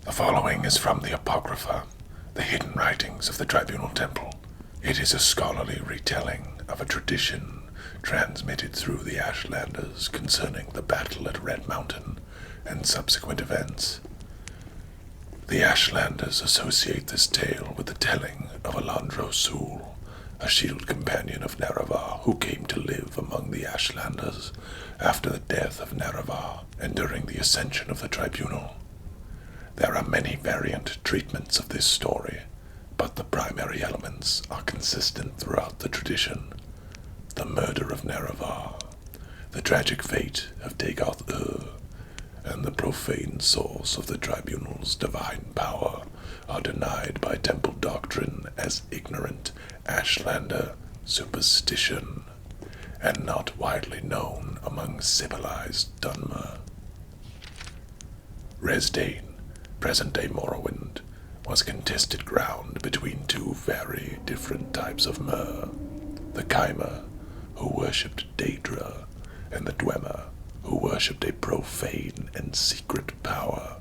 The following is from the Apocrypha, the hidden writings of the Tribunal Temple. It is a scholarly retelling of a tradition transmitted through the Ashlanders concerning the battle at Red Mountain and subsequent events. The Ashlanders associate this tale with the telling of Alandro Sul, a shield companion of Nerevar who came to live among the Ashlanders after the death of Nerevar and during the ascension of the Tribunal. There are many variant treatments of this story, but the primary elements are consistent throughout the tradition. The murder of Nerevar, the tragic fate of Dagoth-Ur, and the profane source of the Tribunal's divine power are denied by temple doctrine as ignorant Ashlander superstition, and not widely known among civilized Dunmer. Resdane, present-day Morrowind, was contested ground between two very different types of Mer, the Kaimer, who worshipped Daedra, and the Dwemer, who worshipped a profane and secret power.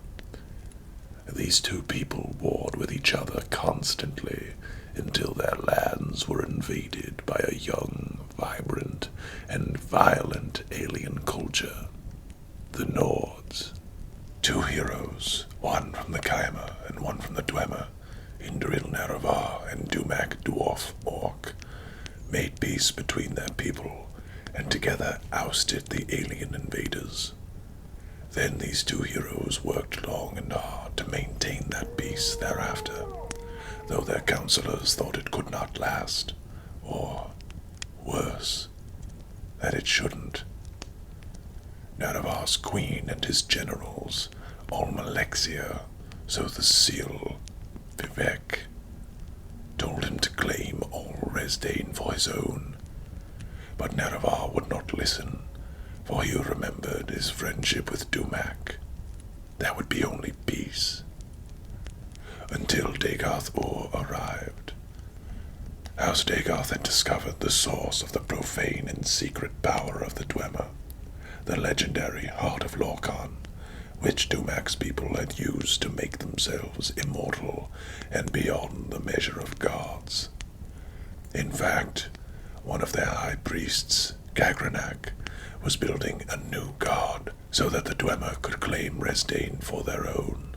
These two people warred with each other constantly until their lands were invaded by a young, vibrant, and violent alien culture, the Nords. Two heroes, one from the Kaimer and one from the Dwemer, Indril Nerevar and Dumak Dwarf Orc, made peace between their people and together ousted the alien invaders. Then these two heroes worked long and hard to maintain that peace thereafter, though their counselors thought it could not last, or, worse, that it shouldn't. Nerevar's queen and his generals, Almalexia, so the seal, Vivek, told him to claim all Resdane for his own. But Nerevar would not listen, for he remembered his friendship with Dumak. There would be only peace. Until Dagoth-Ur arrived. House Dagoth had discovered the source of the profane and secret power of the Dwemer, the legendary Heart of Lorkhan, which Dumak's people had used to make themselves immortal and beyond the measure of gods. In fact, one of their high priests, Gagranak, was building a new god so that the Dwemer could claim Resdane for their own.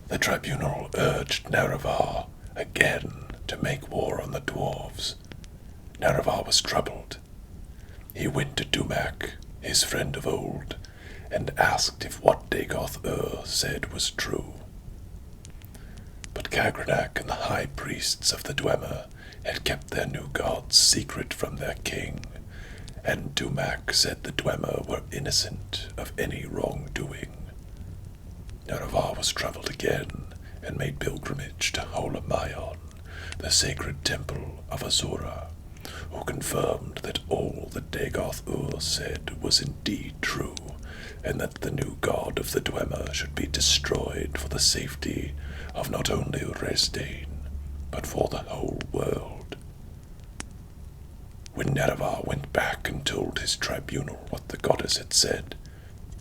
The Tribunal urged Nerevar again to make war on the dwarves. Nerevar was troubled. He went to Dumak, his friend of old, and asked if what Dagoth-Ur said was true. But Gagranak and the high priests of the Dwemer had kept their new gods secret from their king, and Dumak said the Dwemer were innocent of any wrongdoing. Nerevar was troubled again, and made pilgrimage to Holamayon, the sacred temple of Azura, who confirmed that all that Dagoth-Ur said was indeed true, and that the new god of the Dwemer should be destroyed for the safety of not only Resdane, but for the whole world. When Nerevar went back and told his tribunal what the goddess had said,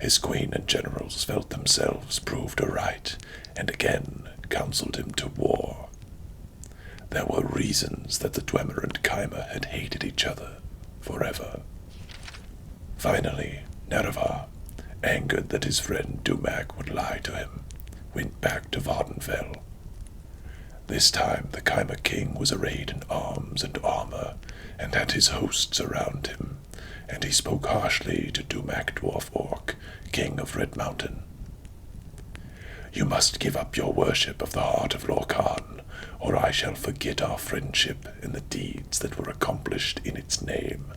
his queen and generals felt themselves proved aright, and again counseled him to war. There were reasons that the Dwemer and Kaimer had hated each other forever. Finally, Nerevar, angered that his friend Dumak would lie to him, went back to Vardenfell. This time the Kaimer king was arrayed in arms and armor, and had his hosts around him, and he spoke harshly to Dumak Dwarf Orc, king of Red Mountain. "You must give up your worship of the Heart of Lorkhan, or I shall forget our friendship and the deeds that were accomplished in its name."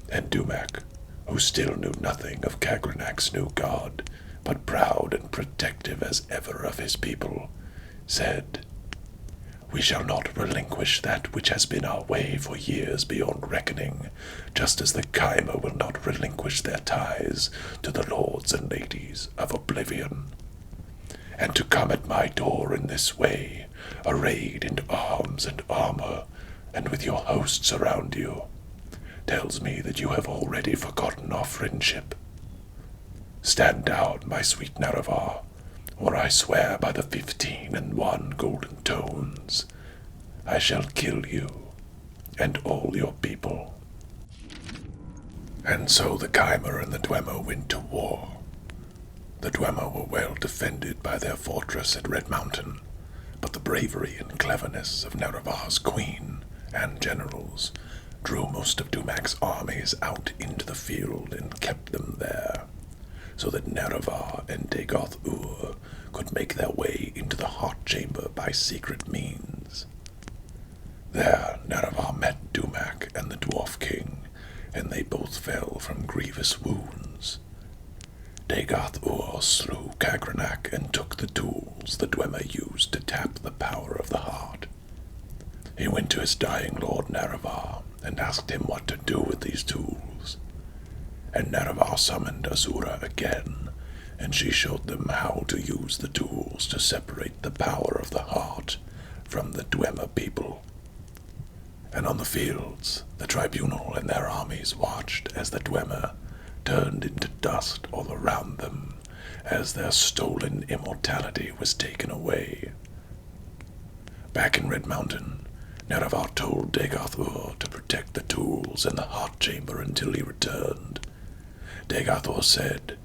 And Dumak, who still knew nothing of Gagranak's new god, but proud and protective as ever of his people, said, "We shall not relinquish that which has been our way for years beyond reckoning, just as the Kaimer will not relinquish their ties to the lords and ladies of Oblivion. And to come at my door in this way, arrayed in arms and armor, and with your hosts around you, tells me that you have already forgotten our friendship. Stand down, my sweet Nerevar, or I swear by the 15 golden tones, I shall kill you and all your people." And so the Chimer and the Dwemer went to war. The Dwemer were well defended by their fortress at Red Mountain, but the bravery and cleverness of Nerevar's queen and generals drew most of Dumac's armies out into the field and kept them there, so that Nerevar and Dagoth-Ur could make their way into the heart chamber by secret means. There Nerevar met Dumac and the Dwarf King, and they both fell from grievous wounds. Dagoth-Ur slew Kagranak and took the tools the Dwemer used to tap the power of the heart. He went to his dying lord Nerevar and asked him what to do with these tools. And Nerevar summoned Azura again, and she showed them how to use the tools to separate the power of the heart from the Dwemer people. And on the fields, the tribunal and their armies watched as the Dwemer turned into dust all around them, as their stolen immortality was taken away. Back in Red Mountain, Nerevar told Dagoth-Ur to protect the tools in the heart chamber until he returned. Dagoth-Ur said,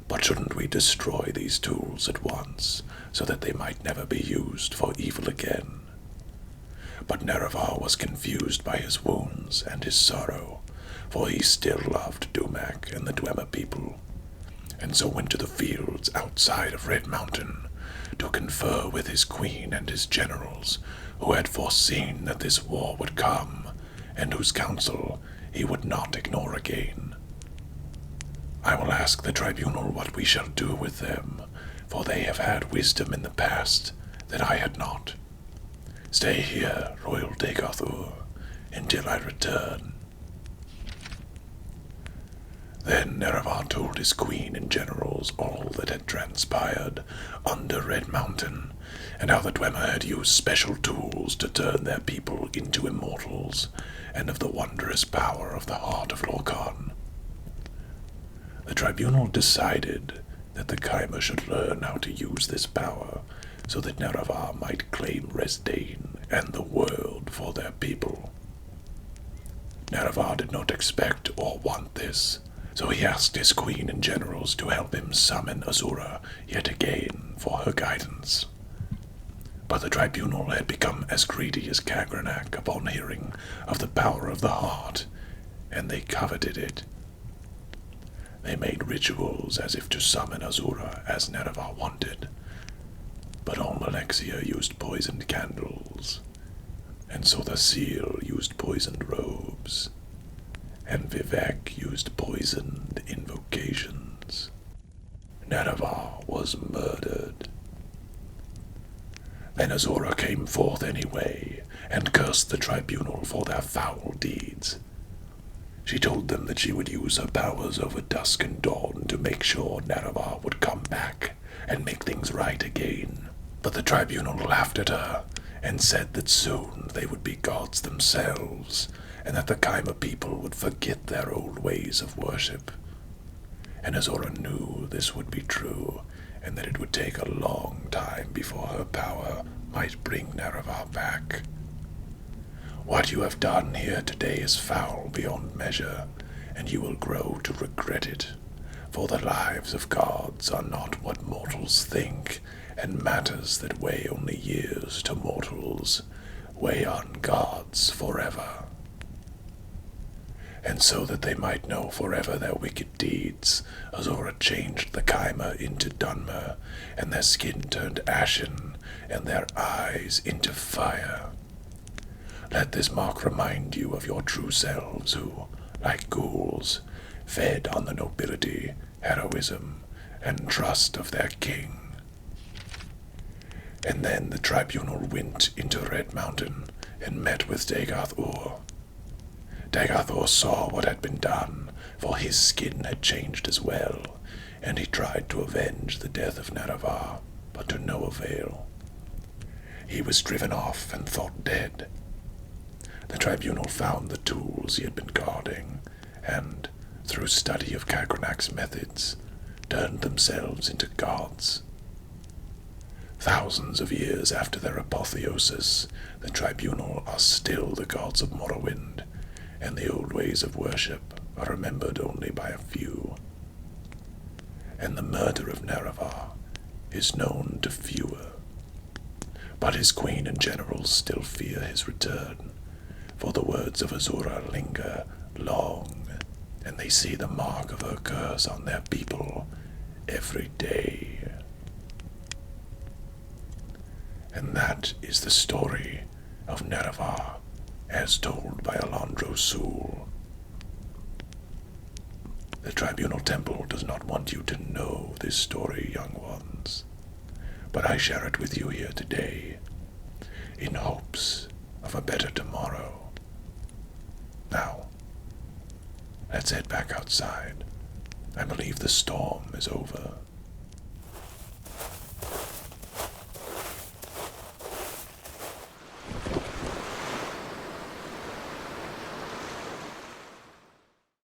"But shouldn't we destroy these tools at once, so that they might never be used for evil again?" But Nerevar was confused by his wounds and his sorrow, for he still loved Dumac and the Dwemer people, and so went to the fields outside of Red Mountain to confer with his queen and his generals, who had foreseen that this war would come, and whose counsel he would not ignore again. "I will ask the tribunal what we shall do with them, for they have had wisdom in the past that I had not. Stay here, Royal Dagoth-Ur, until I return." Then Nerevar told his queen and generals all that had transpired under Red Mountain, and how the Dwemer had used special tools to turn their people into immortals, and of the wondrous power of the heart of Lorkhan. The tribunal decided that the Chimer should learn how to use this power, so that Nerevar might claim Resdane and the world for their people. Nerevar did not expect or want this, so he asked his queen and generals to help him summon Azura yet again for her guidance. But the tribunal had become as greedy as Kagranak upon hearing of the power of the heart, and they coveted it. They made rituals as if to summon Azura as Nerevar wanted, but Almalexia used poisoned candles, and so the seal used poisoned robes, and Vivek used poisoned invocations. Nerevar was murdered. Then Azura came forth anyway, and cursed the tribunal for their foul deeds. She told them that she would use her powers over dusk and dawn to make sure Nerevar would come back and make things right again. But the tribunal laughed at her, and said that soon they would be gods themselves, and that the Chimer people would forget their old ways of worship. And Azura knew this would be true, and that it would take a long time before her power might bring Nerevar back. "What you have done here today is foul beyond measure, and you will grow to regret it, for the lives of gods are not what mortals think, and matters that weigh only years to mortals weigh on gods forever." And so that they might know forever their wicked deeds, Azura changed the Chimer into Dunmer, and their skin turned ashen, and their eyes into fire. Let this mark remind you of your true selves who, like ghouls, fed on the nobility, heroism, and trust of their king. And then the tribunal went into Red Mountain and met with Dagoth-Ur. Dagoth-Ur saw what had been done, for his skin had changed as well, and he tried to avenge the death of Nerevar, but to no avail. He was driven off and thought dead. The tribunal found the tools he had been guarding, and, through study of Kagranak's methods, turned themselves into gods. Thousands of years after their apotheosis, the Tribunal are still the gods of Morrowind, and the old ways of worship are remembered only by a few. And the murder of Nerevar is known to fewer. But his queen and generals still fear his return, for the words of Azura linger long, and they see the mark of her curse on their people every day. And that is the story of Nerevar, as told by Alondro Sul. The Tribunal Temple does not want you to know this story, young ones, but I share it with you here today, in hopes of a better tomorrow. Now, let's head back outside. I believe the storm is over.